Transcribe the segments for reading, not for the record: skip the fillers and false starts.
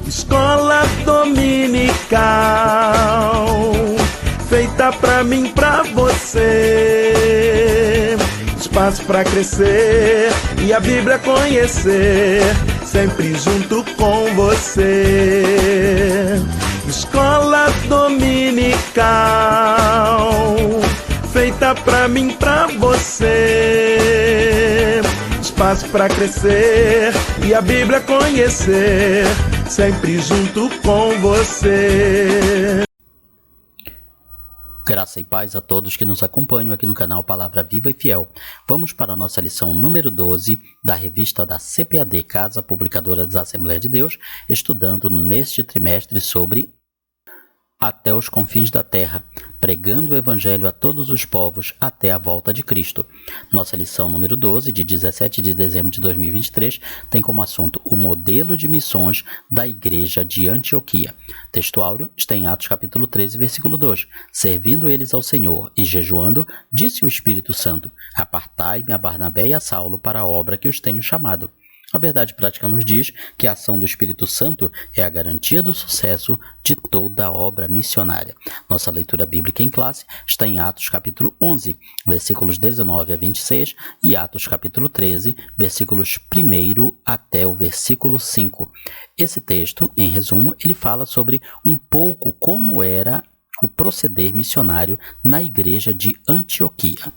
Escola dominical, feita pra mim, pra você. Espaço pra crescer e a Bíblia conhecer, sempre junto com você. Escola dominical, feita pra mim, pra você. Espaço pra crescer e a Bíblia conhecer, sempre junto com você. Graça e paz a todos que nos acompanham aqui no canal Palavra Viva e Fiel. Vamos para a nossa lição número 12 da revista da CPAD, Casa Publicadora das Assembleias de Deus, estudando neste trimestre sobre Até os Confins da Terra, pregando o Evangelho a todos os povos até a volta de Cristo. Nossa lição número 12, de 17 de dezembro de 2023, tem como assunto o modelo de missões da Igreja de Antioquia. Texto áureo está em Atos capítulo 13, versículo 2. Servindo eles ao Senhor e jejuando, disse o Espírito Santo: Apartai-me a Barnabé e a Saulo para a obra que os tenho chamado. A verdade prática nos diz que a ação do Espírito Santo é a garantia do sucesso de toda a obra missionária. Nossa leitura bíblica em classe está em Atos capítulo 11, versículos 19 a 26 e Atos capítulo 13, versículos 1 até o versículo 5. Esse texto, em resumo, ele fala sobre um pouco como era o proceder missionário na igreja de Antioquia.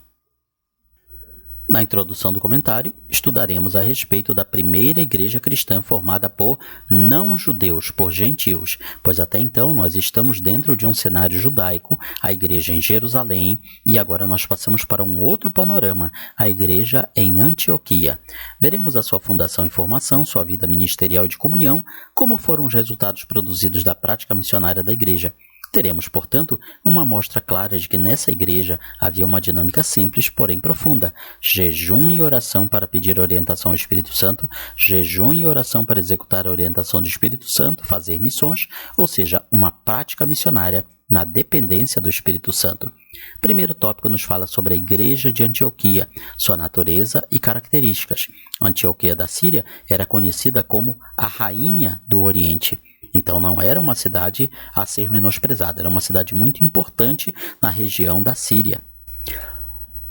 Na introdução do comentário, estudaremos a respeito da primeira igreja cristã formada por não-judeus, por gentios, pois até então nós estamos dentro de um cenário judaico, a igreja em Jerusalém, e agora nós passamos para um outro panorama, a igreja em Antioquia. Veremos a sua fundação e formação, sua vida ministerial e de comunhão, como foram os resultados produzidos da prática missionária da igreja. Teremos, portanto, uma amostra clara de que nessa igreja havia uma dinâmica simples, porém profunda. Jejum e oração para pedir orientação ao Espírito Santo, jejum e oração para executar a orientação do Espírito Santo, fazer missões, ou seja, uma prática missionária na dependência do Espírito Santo. Primeiro tópico nos fala sobre a igreja de Antioquia, sua natureza e características. Antioquia da Síria era conhecida como a rainha do Oriente. Então não era uma cidade a ser menosprezada, era uma cidade muito importante na região da Síria.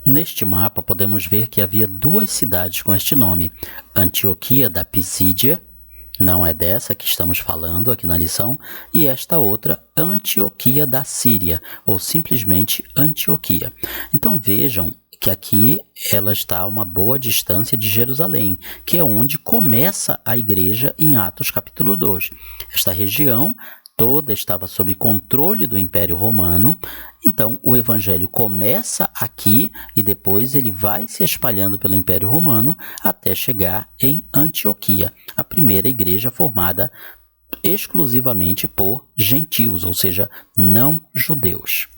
Neste mapa podemos ver que havia duas cidades com este nome, Antioquia da Pisídia, não é dessa que estamos falando aqui na lição, e esta outra, Antioquia da Síria, ou simplesmente Antioquia. Então vejam que aqui ela está a uma boa distância de Jerusalém, que é onde começa a igreja em Atos capítulo 2. Esta região toda estava sob controle do Império Romano, então o evangelho começa aqui e depois ele vai se espalhando pelo Império Romano até chegar em Antioquia, a primeira igreja formada exclusivamente por gentios, ou seja, não judeus.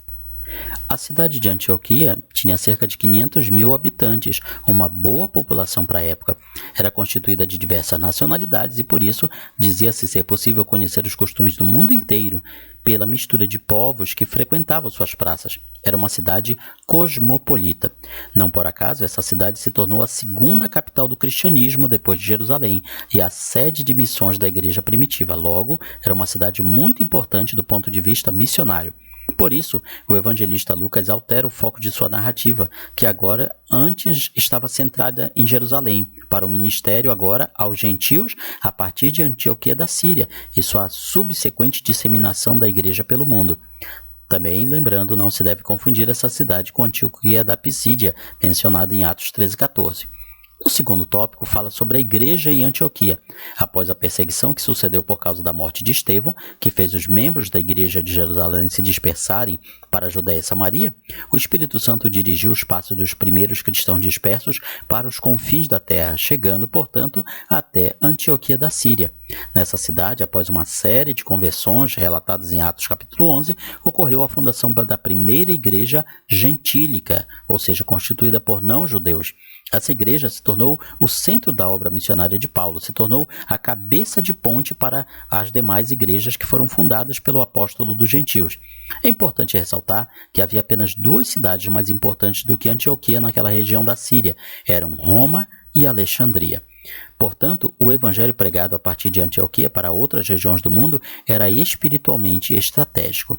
A cidade de Antioquia tinha cerca de 500 mil habitantes, uma boa população para a época. Era constituída de diversas nacionalidades e, por isso, dizia-se ser possível conhecer os costumes do mundo inteiro pela mistura de povos que frequentavam suas praças. Era uma cidade cosmopolita. Não por acaso, essa cidade se tornou a segunda capital do cristianismo depois de Jerusalém e a sede de missões da igreja primitiva. Logo, era uma cidade muito importante do ponto de vista missionário. Por isso, o evangelista Lucas altera o foco de sua narrativa, que agora antes estava centrada em Jerusalém, para o ministério agora aos gentios a partir de Antioquia da Síria e sua subsequente disseminação da igreja pelo mundo. Também, lembrando, não se deve confundir essa cidade com Antioquia da Pisídia, mencionada em Atos 13:14. O segundo tópico fala sobre a igreja em Antioquia. Após a perseguição que sucedeu por causa da morte de Estevão, que fez os membros da igreja de Jerusalém se dispersarem para a Judéia e Samaria, o Espírito Santo dirigiu os passos dos primeiros cristãos dispersos para os confins da terra, chegando, portanto, até Antioquia da Síria. Nessa cidade, após uma série de conversões relatadas em Atos capítulo 11, ocorreu a fundação da primeira igreja gentílica, ou seja, constituída por não-judeus. Essa igreja se tornou o centro da obra missionária de Paulo, se tornou a cabeça de ponte para as demais igrejas que foram fundadas pelo apóstolo dos gentios. É importante ressaltar que havia apenas duas cidades mais importantes do que Antioquia naquela região da Síria, eram Roma e Alexandria. Portanto, o evangelho pregado a partir de Antioquia para outras regiões do mundo era espiritualmente estratégico.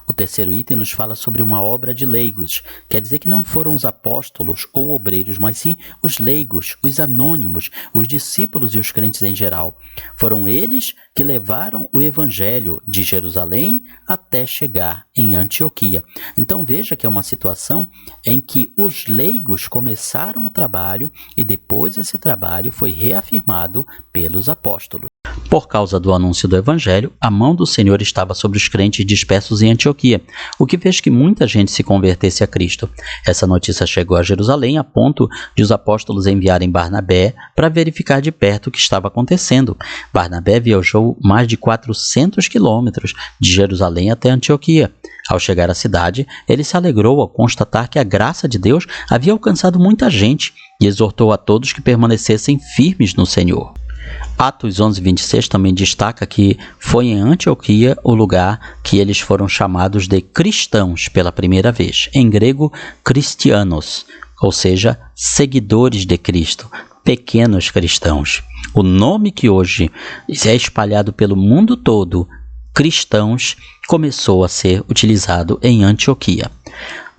O terceiro item nos fala sobre uma obra de leigos. Quer dizer que não foram os apóstolos ou obreiros, mas sim os leigos, os anônimos, os discípulos e os crentes em geral. Foram eles que levaram o evangelho de Jerusalém até chegar em Antioquia. Então veja que é uma situação em que os leigos começaram o trabalho e depois esse trabalho foi reafirmado pelos apóstolos. Por causa do anúncio do evangelho, a mão do Senhor estava sobre os crentes dispersos em Antioquia, o que fez que muita gente se convertesse a Cristo. Essa notícia chegou a Jerusalém a ponto de os apóstolos enviarem Barnabé para verificar de perto o que estava acontecendo. Barnabé viajou mais de 400 quilômetros de Jerusalém até Antioquia. Ao chegar à cidade, ele se alegrou ao constatar que a graça de Deus havia alcançado muita gente e exortou a todos que permanecessem firmes no Senhor. Atos 11:26 também destaca que foi em Antioquia o lugar que eles foram chamados de cristãos pela primeira vez, em grego Christianos, ou seja, seguidores de Cristo, pequenos cristãos. O nome que hoje é espalhado pelo mundo todo, cristãos, começou a ser utilizado em Antioquia.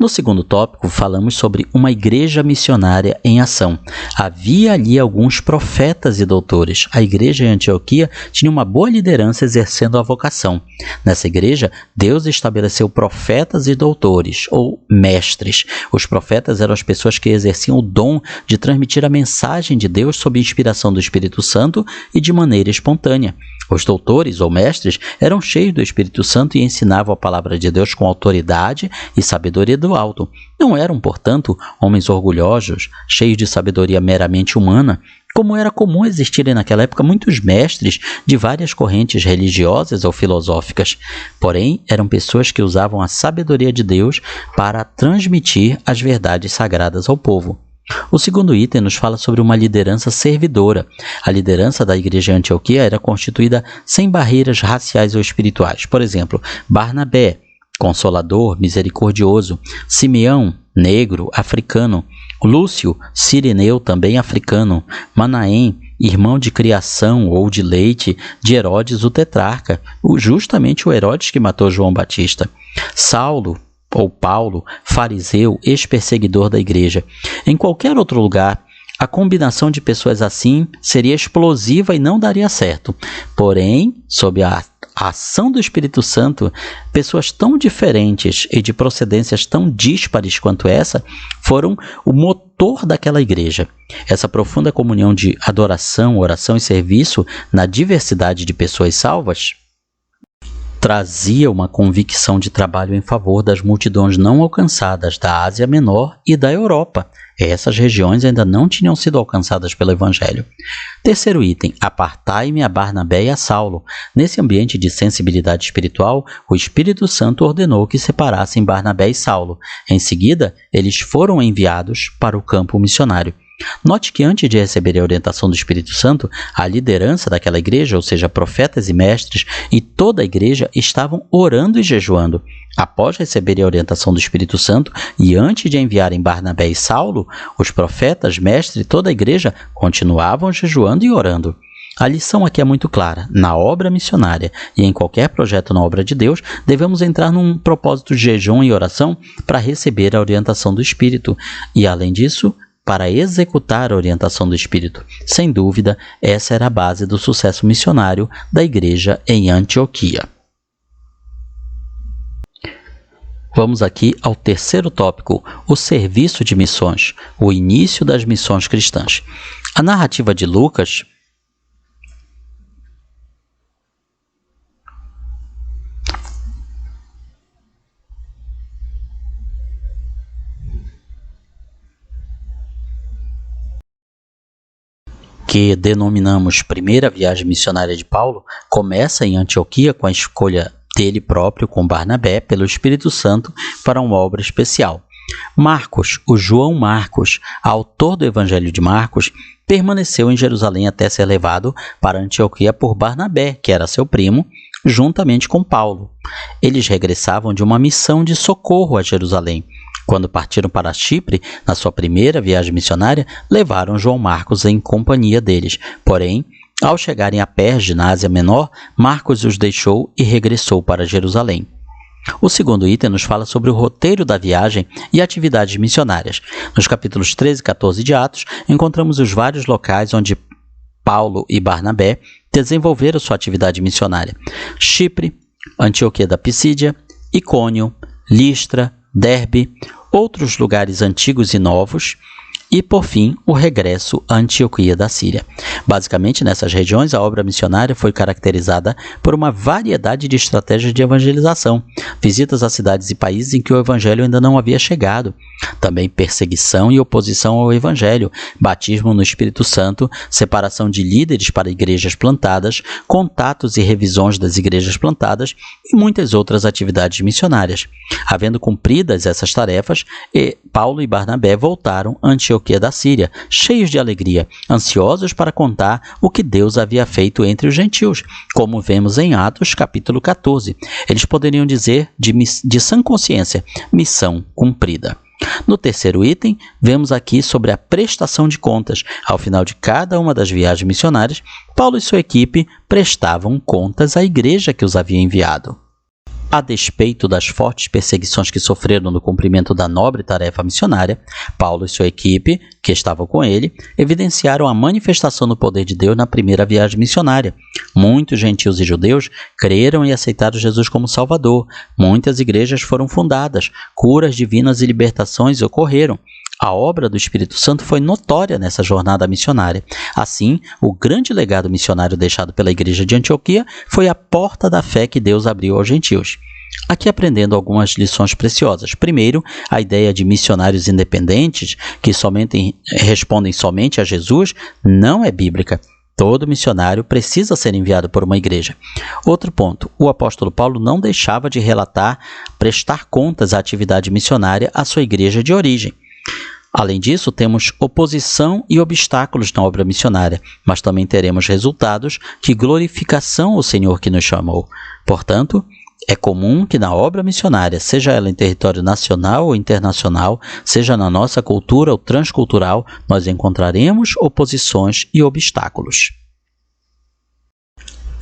No segundo tópico, falamos sobre uma igreja missionária em ação. Havia ali alguns profetas e doutores. A igreja em Antioquia tinha uma boa liderança exercendo a vocação. Nessa igreja, Deus estabeleceu profetas e doutores, ou mestres. Os profetas eram as pessoas que exerciam o dom de transmitir a mensagem de Deus sob inspiração do Espírito Santo e de maneira espontânea. Os doutores ou mestres eram cheios do Espírito Santo e ensinavam a palavra de Deus com autoridade e sabedoria do alto. Não eram, portanto, homens orgulhosos, cheios de sabedoria meramente humana, como era comum existirem naquela época muitos mestres de várias correntes religiosas ou filosóficas. Porém, eram pessoas que usavam a sabedoria de Deus para transmitir as verdades sagradas ao povo. O segundo item nos fala sobre uma liderança servidora. A liderança da igreja em Antioquia era constituída sem barreiras raciais ou espirituais. Por exemplo, Barnabé, consolador, misericordioso; Simeão, negro, africano; Lúcio, sireneu, também africano; Manaém, irmão de criação ou de leite de Herodes o tetrarca, justamente o Herodes que matou João Batista; Saulo, ou Paulo, fariseu, ex-perseguidor da igreja. Em qualquer outro lugar, a combinação de pessoas assim seria explosiva e não daria certo. Porém, sob a ação do Espírito Santo, pessoas tão diferentes e de procedências tão díspares quanto essa foram o motor daquela igreja. Essa profunda comunhão de adoração, oração e serviço na diversidade de pessoas salvas trazia uma convicção de trabalho em favor das multidões não alcançadas da Ásia Menor e da Europa. Essas regiões ainda não tinham sido alcançadas pelo Evangelho. Terceiro item, apartai-me a Barnabé e a Saulo. Nesse ambiente de sensibilidade espiritual, o Espírito Santo ordenou que separassem Barnabé e Saulo. Em seguida, eles foram enviados para o campo missionário. Note que antes de receber a orientação do Espírito Santo, a liderança daquela igreja, ou seja, profetas e mestres, e toda a igreja estavam orando e jejuando. Após receberem a orientação do Espírito Santo e antes de enviarem Barnabé e Saulo, os profetas, mestres e toda a igreja continuavam jejuando e orando. A lição aqui é muito clara. Na obra missionária e em qualquer projeto na obra de Deus, devemos entrar num propósito de jejum e oração para receber a orientação do Espírito. E, além disso, para executar a orientação do Espírito. Sem dúvida, essa era a base do sucesso missionário da igreja em Antioquia. Vamos aqui ao terceiro tópico, o serviço de missões, o início das missões cristãs. A narrativa de Lucas que denominamos primeira viagem missionária de Paulo, começa em Antioquia com a escolha dele próprio, com Barnabé, pelo Espírito Santo, para uma obra especial. Marcos, o João Marcos, autor do Evangelho de Marcos, permaneceu em Jerusalém até ser levado para Antioquia por Barnabé, que era seu primo, juntamente com Paulo. Eles regressavam de uma missão de socorro a Jerusalém. Quando partiram para Chipre, na sua primeira viagem missionária, levaram João Marcos em companhia deles. Porém, ao chegarem a Perge, na Ásia Menor, Marcos os deixou e regressou para Jerusalém. O segundo item nos fala sobre o roteiro da viagem e atividades missionárias. Nos capítulos 13 e 14 de Atos, encontramos os vários locais onde Paulo e Barnabé desenvolveram sua atividade missionária: Chipre, Antioquia da Pisídia, Icônio, Listra, Derbe, outros lugares antigos e novos, e, por fim, o regresso à Antioquia da Síria. Basicamente, nessas regiões, a obra missionária foi caracterizada por uma variedade de estratégias de evangelização, visitas a cidades e países em que o evangelho ainda não havia chegado, também perseguição e oposição ao evangelho, batismo no Espírito Santo, separação de líderes para igrejas plantadas, contatos e revisões das igrejas plantadas e muitas outras atividades missionárias. Havendo cumpridas essas tarefas, Paulo e Barnabé voltaram a Antioquia da Síria, cheios de alegria, ansiosos para contar o que Deus havia feito entre os gentios, como vemos em Atos capítulo 14. Eles poderiam dizer de sã consciência: missão cumprida. No terceiro item, vemos aqui sobre a prestação de contas. Ao final de cada uma das viagens missionárias, Paulo e sua equipe prestavam contas à igreja que os havia enviado. A despeito das fortes perseguições que sofreram no cumprimento da nobre tarefa missionária, Paulo e sua equipe, que estavam com ele, evidenciaram a manifestação do poder de Deus na primeira viagem missionária. Muitos gentios e judeus creram e aceitaram Jesus como Salvador. Muitas igrejas foram fundadas, curas divinas e libertações ocorreram. A obra do Espírito Santo foi notória nessa jornada missionária. Assim, o grande legado missionário deixado pela igreja de Antioquia foi a porta da fé que Deus abriu aos gentios. Aqui aprendendo algumas lições preciosas. Primeiro, a ideia de missionários independentes que respondem somente a Jesus não é bíblica. Todo missionário precisa ser enviado por uma igreja. Outro ponto, o apóstolo Paulo não deixava de prestar contas à atividade missionária à sua igreja de origem. Além disso, temos oposição e obstáculos na obra missionária, mas também teremos resultados de glorificação ao Senhor que nos chamou. Portanto, é comum que na obra missionária, seja ela em território nacional ou internacional, seja na nossa cultura ou transcultural, nós encontraremos oposições e obstáculos.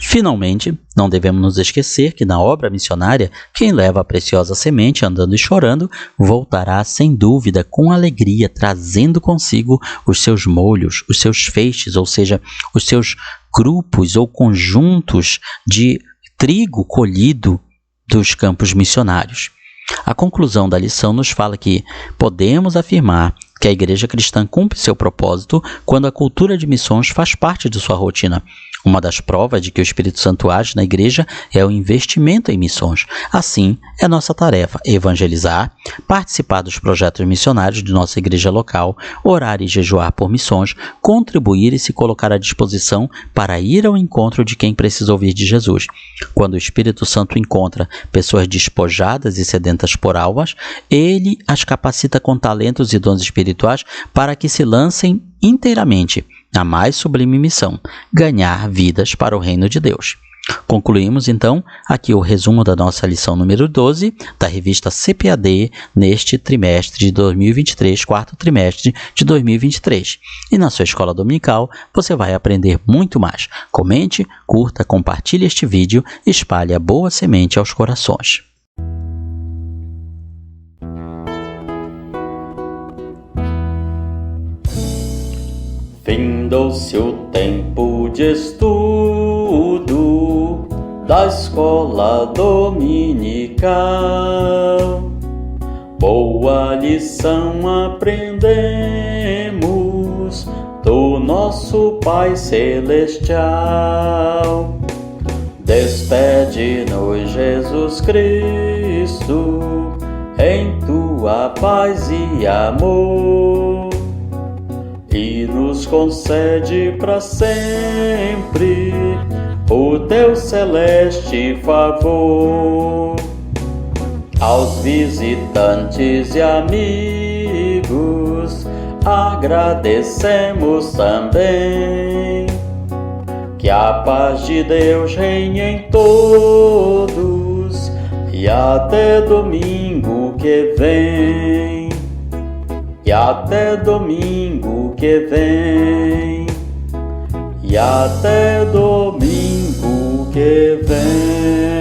Finalmente, não devemos nos esquecer que na obra missionária, quem leva a preciosa semente andando e chorando, voltará sem dúvida com alegria, trazendo consigo os seus molhos, os seus feixes, ou seja, os seus grupos ou conjuntos de trigo colhido dos campos missionários. A conclusão da lição nos fala que podemos afirmar que a igreja cristã cumpre seu propósito quando a cultura de missões faz parte de sua rotina. Uma das provas de que o Espírito Santo age na igreja é o investimento em missões. Assim, é nossa tarefa evangelizar, participar dos projetos missionários de nossa igreja local, orar e jejuar por missões, contribuir e se colocar à disposição para ir ao encontro de quem precisa ouvir de Jesus. Quando o Espírito Santo encontra pessoas despojadas e sedentas por almas, ele as capacita com talentos e dons espirituais para que se lancem inteiramente na mais sublime missão, ganhar vidas para o reino de Deus. Concluímos, então, aqui o resumo da nossa lição número 12 da revista CPAD neste trimestre de 2023, quarto trimestre de 2023. E na sua escola dominical, você vai aprender muito mais. Comente, curta, compartilhe este vídeo e espalhe a boa semente aos corações. Findou-se o tempo de estudo da escola dominical. Boa lição aprendemos do nosso Pai Celestial. Despede-nos, Jesus Cristo, em tua paz e amor, e nos concede para sempre o teu celeste favor. Aos visitantes e amigos agradecemos também. Que a paz de Deus reine em todos e até domingo que vem. E até domingo que vem. E até domingo que vem.